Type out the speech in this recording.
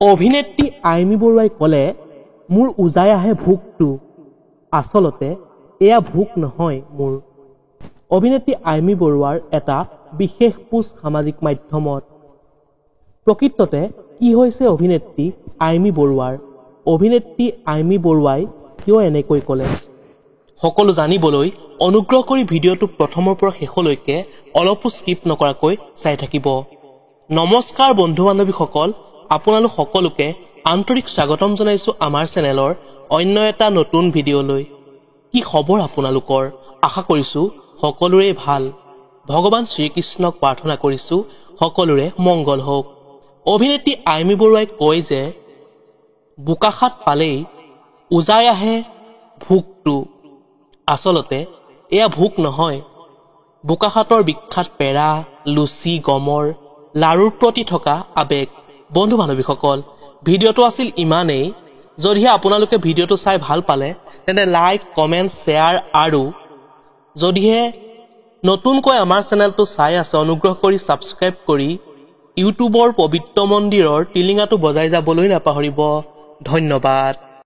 অভিনেত্ৰী আইমি বৰুৱাই ক'লে, মোৰ উজাই আহে ভোকটো। আচলতে এয়া ভোক নহয় মোৰ। অভিনেত্ৰী আইমি বৰুৱাৰ এটা বিশেষ পোষ্ট সামাজিক মাধ্যমত। প্ৰকৃততে কি হৈছে অভিনেত্ৰী আইমি বৰুৱাৰ? অভিনেত্ৰী আইমি বৰুৱাই কিয় এনেকৈ ক'লে? সকলো জানিবলৈ অনুগ্ৰহ কৰি ভিডিঅ'টো প্ৰথমৰ পৰা শেষলৈকে অলপো স্কিপ নকৰাকৈ চাই থাকিব। নমস্কাৰ বন্ধু বান্ধৱীসকল, আপোনালোক সকলোকে আন্তৰিক স্বাগতম জনাইছো আমাৰ চেনেলৰ অন্য এটা নতুন ভিডিঅ'লৈ। কি খবৰ আপোনালোকৰ? আশা কৰিছো সকলোৰে ভাল। ভগৱান শ্ৰীকৃষ্ণক প্ৰাৰ্থনা কৰিছো সকলোৰে মংগল হওক। অভিনেত্ৰী আইমি বৰুৱাই কয় যে বোকাখাত পালেই উজাই আহে ভোকটো। আচলতে এয়া ভোক নহয়। বোকাখাতৰ বিখ্যাত পেৰা, লুচি, গমৰ লাৰুৰ প্ৰতি থকা আৱেগ। বন্ধু বান্ধৱীসকল, ভিডিঅ'টো আছিল ইমানেই। যদিহে আপোনালোকে ভিডিঅ'টো চাই ভাল পালে তেন্তে লাইক, কমেণ্ট, শ্বেয়াৰ আৰু যদিহে নতুনকৈ আমাৰ চেনেলটো চাই আছে অনুগ্ৰহ কৰি ছাবস্ক্ৰাইব কৰি ইউটিউবৰ পবিত্ৰ মন্দিৰৰ টিলিঙাটো বজাই যাবলৈ নাপাহৰিব। ধন্যবাদ।